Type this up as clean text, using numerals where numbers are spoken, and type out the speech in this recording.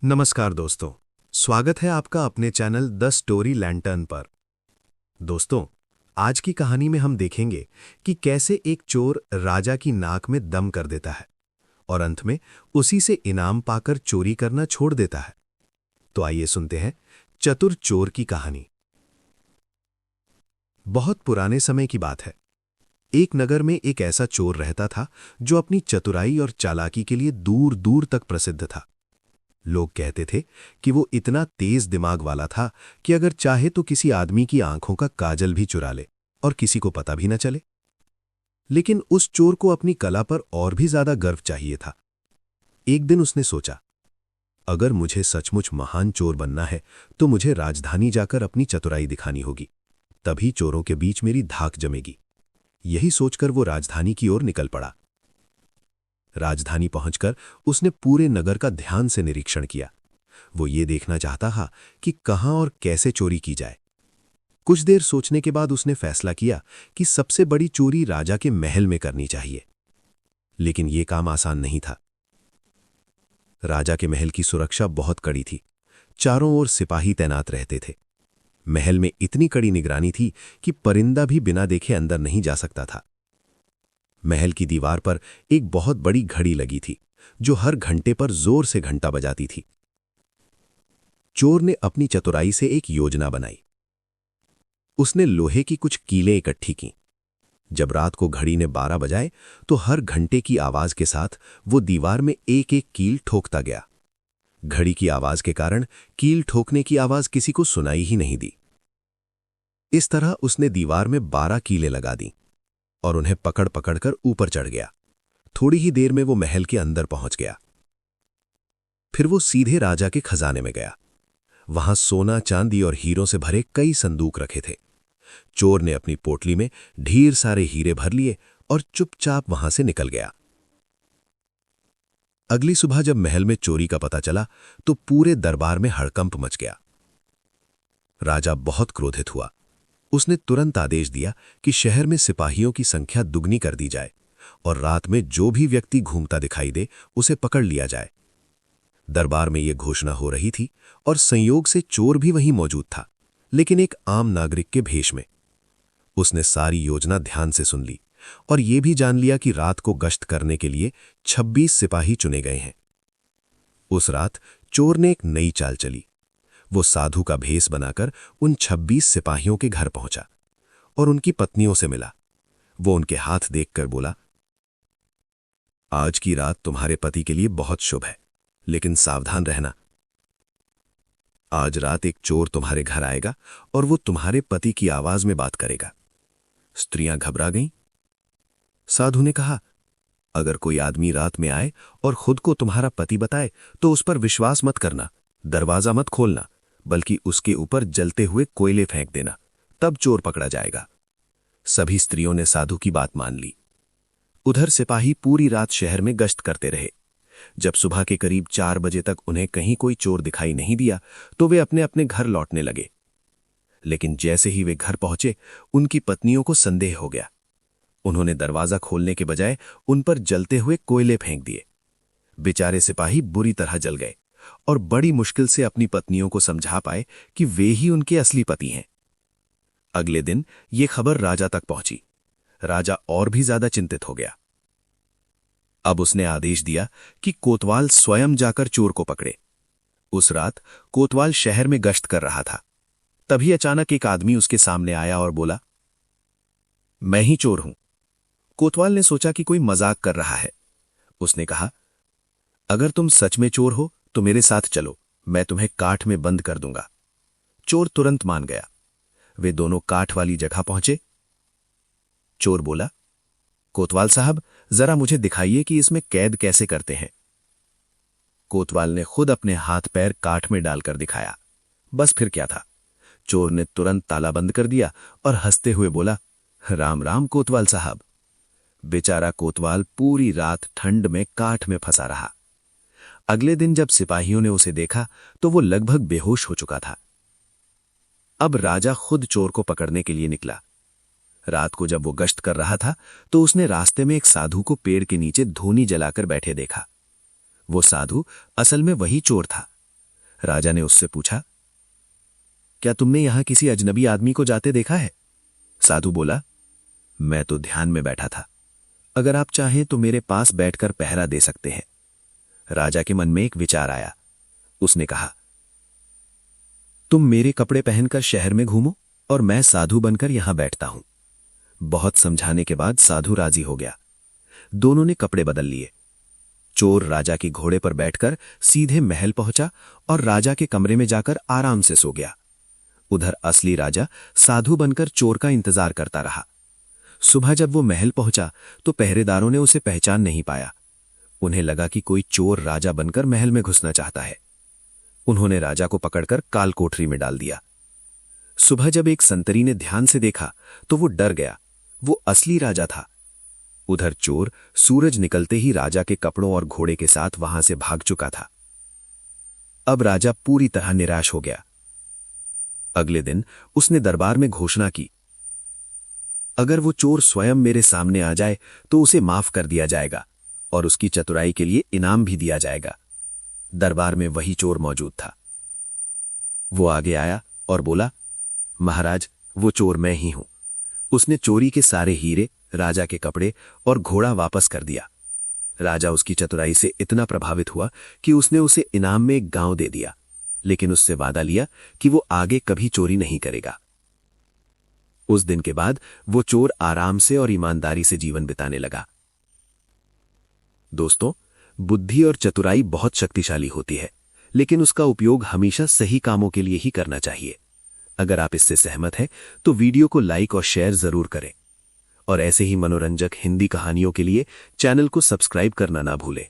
नमस्कार दोस्तों। स्वागत है आपका अपने चैनल द स्टोरी लैंटर्न पर। दोस्तों, आज की कहानी में हम देखेंगे कि कैसे एक चोर राजा की नाक में दम कर देता है और अंत में उसी से इनाम पाकर चोरी करना छोड़ देता है। तो आइए सुनते हैं चतुर चोर की कहानी। बहुत पुराने समय की बात है। एक नगर में एक ऐसा चोर रहता था जो अपनी चतुराई और चालाकी के लिए दूर दूर तक प्रसिद्ध था। लोग कहते थे कि वो इतना तेज दिमाग वाला था कि अगर चाहे तो किसी आदमी की आंखों का काजल भी चुरा ले और किसी को पता भी न चले। लेकिन उस चोर को अपनी कला पर और भी ज्यादा गर्व चाहिए था। एक दिन उसने सोचा, अगर मुझे सचमुच महान चोर बनना है तो मुझे राजधानी जाकर अपनी चतुराई दिखानी होगी, तभी चोरों के बीच मेरी धाक जमेगी। यही सोचकर वो राजधानी की ओर निकल पड़ा। राजधानी पहुंचकर उसने पूरे नगर का ध्यान से निरीक्षण किया। वो ये देखना चाहता था कि कहां और कैसे चोरी की जाए। कुछ देर सोचने के बाद उसने फैसला किया कि सबसे बड़ी चोरी राजा के महल में करनी चाहिए। लेकिन यह काम आसान नहीं था। राजा के महल की सुरक्षा बहुत कड़ी थी। चारों ओर सिपाही तैनात रहते थे। महल में इतनी कड़ी निगरानी थी कि परिंदा भी बिना देखे अंदर नहीं जा सकता था। महल की दीवार पर एक बहुत बड़ी घड़ी लगी थी जो हर घंटे पर जोर से घंटा बजाती थी। चोर ने अपनी चतुराई से एक योजना बनाई। उसने लोहे की कुछ कीलें इकट्ठी की। जब रात को घड़ी ने 12 बजाए तो हर घंटे की आवाज के साथ वो दीवार में एक एक कील ठोकता गया। घड़ी की आवाज के कारण कील ठोकने की आवाज किसी को सुनाई ही नहीं दी। इस तरह उसने दीवार में 12 कीलें लगा दी और उन्हें पकड़ पकड़कर ऊपर चढ़ गया। थोड़ी ही देर में वो महल के अंदर पहुंच गया। फिर वो सीधे राजा के खजाने में गया। वहां सोना, चांदी और हीरों से भरे कई संदूक रखे थे। चोर ने अपनी पोटली में ढेर सारे हीरे भर लिए और चुपचाप वहां से निकल गया। अगली सुबह जब महल में चोरी का पता चला तो पूरे दरबार में हड़कंप मच गया। राजा बहुत क्रोधित हुआ। उसने तुरंत आदेश दिया कि शहर में सिपाहियों की संख्या दुगनी कर दी जाए और रात में जो भी व्यक्ति घूमता दिखाई दे उसे पकड़ लिया जाए। दरबार में यह घोषणा हो रही थी और संयोग से चोर भी वहीं मौजूद था, लेकिन एक आम नागरिक के भेष में। उसने सारी योजना ध्यान से सुन ली और यह भी जान लिया कि रात को गश्त करने के लिए 26 सिपाही चुने गए हैं। उस रात चोर ने एक नई चाल चली। वो साधु का भेष बनाकर उन 26 सिपाहियों के घर पहुंचा और उनकी पत्नियों से मिला। वो उनके हाथ देखकर बोला, आज की रात तुम्हारे पति के लिए बहुत शुभ है, लेकिन सावधान रहना। आज रात एक चोर तुम्हारे घर आएगा और वो तुम्हारे पति की आवाज में बात करेगा। स्त्रियां घबरा गईं। साधु ने कहा, अगर कोई आदमी रात में आए और खुद को तुम्हारा पति बताए तो उस पर विश्वास मत करना, दरवाजा मत खोलना, बल्कि उसके ऊपर जलते हुए कोयले फेंक देना, तब चोर पकड़ा जाएगा। सभी स्त्रियों ने साधु की बात मान ली। उधर सिपाही पूरी रात शहर में गश्त करते रहे। जब सुबह के करीब 4 बजे तक उन्हें कहीं कोई चोर दिखाई नहीं दिया तो वे अपने अपने घर लौटने लगे। लेकिन जैसे ही वे घर पहुंचे उनकी पत्नियों को संदेह हो गया। उन्होंने दरवाजा खोलने के बजाय उन पर जलते हुए कोयले फेंक दिए। बेचारे सिपाही बुरी तरह जल गए और बड़ी मुश्किल से अपनी पत्नियों को समझा पाए कि वे ही उनके असली पति हैं। अगले दिन ये खबर राजा तक पहुंची। राजा और भी ज्यादा चिंतित हो गया। अब उसने आदेश दिया कि कोतवाल स्वयं जाकर चोर को पकड़े। उस रात कोतवाल शहर में गश्त कर रहा था। तभी अचानक एक आदमी उसके सामने आया और बोला, मैं ही चोर हूं। कोतवाल ने सोचा कि कोई मजाक कर रहा है। उसने कहा, अगर तुम सच में चोर हो तो मेरे साथ चलो, मैं तुम्हें काठ में बंद कर दूंगा। चोर तुरंत मान गया। वे दोनों काठ वाली जगह पहुंचे। चोर बोला, कोतवाल साहब, जरा मुझे दिखाइए कि इसमें कैद कैसे करते हैं। कोतवाल ने खुद अपने हाथ पैर काठ में डालकर दिखाया। बस फिर क्या था, चोर ने तुरंत ताला बंद कर दिया और हंसते हुए बोला, राम राम कोतवाल साहब। बेचारा कोतवाल पूरी रात ठंड में काठ में फंसा रहा। अगले दिन जब सिपाहियों ने उसे देखा तो वो लगभग बेहोश हो चुका था। अब राजा खुद चोर को पकड़ने के लिए निकला। रात को जब वो गश्त कर रहा था तो उसने रास्ते में एक साधु को पेड़ के नीचे धूनी जलाकर बैठे देखा। वो साधु असल में वही चोर था राजा ने उससे पूछा, क्या तुमने यहां किसी अजनबी आदमी को जाते देखा है? साधु बोला, मैं तो ध्यान में बैठा था। अगर आप चाहें तो मेरे पास बैठकर पहरा दे सकते हैं। राजा के मन में एक विचार आया। उसने कहा, तुम मेरे कपड़े पहनकर शहर में घूमो और मैं साधु बनकर यहां बैठता हूं। बहुत समझाने के बाद साधु राजी हो गया। दोनों ने कपड़े बदल लिए। चोर राजा के घोड़े पर बैठकर सीधे महल पहुंचा और राजा के कमरे में जाकर आराम से सो गया। उधर असली राजा साधु बनकर चोर का इंतजार करता रहा। सुबह जब वो महल पहुंचा तो पहरेदारों ने उसे पहचान नहीं पाया। उन्हें लगा कि कोई चोर राजा बनकर महल में घुसना चाहता है। उन्होंने राजा को पकड़कर काल कोठरी में डाल दिया। सुबह जब एक संतरी ने ध्यान से देखा तो वो डर गया। वो असली राजा था। उधर चोर सूरज निकलते ही राजा के कपड़ों और घोड़े के साथ वहां से भाग चुका था। अब राजा पूरी तरह निराश हो गया। अगले दिन उसने दरबार में घोषणा की, अगर वो चोर स्वयं मेरे सामने आ जाए तो उसे माफ कर दिया जाएगा और उसकी चतुराई के लिए इनाम भी दिया जाएगा। दरबार में वही चोर मौजूद था। वो आगे आया और बोला, महाराज, वो चोर मैं ही हूं। उसने चोरी के सारे हीरे, राजा के कपड़े और घोड़ा वापस कर दिया। राजा उसकी चतुराई से इतना प्रभावित हुआ कि उसने उसे इनाम में एक गांव दे दिया, लेकिन उससे वादा लिया कि वो आगे कभी चोरी नहीं करेगा। उस दिन के बाद वो चोर आराम से और ईमानदारी से जीवन बिताने लगा। दोस्तों, बुद्धि और चतुराई बहुत शक्तिशाली होती है, लेकिन उसका उपयोग हमेशा सही कामों के लिए ही करना चाहिए। अगर आप इससे सहमत हैं तो वीडियो को लाइक और शेयर जरूर करें और ऐसे ही मनोरंजक हिंदी कहानियों के लिए चैनल को सब्सक्राइब करना ना भूलें।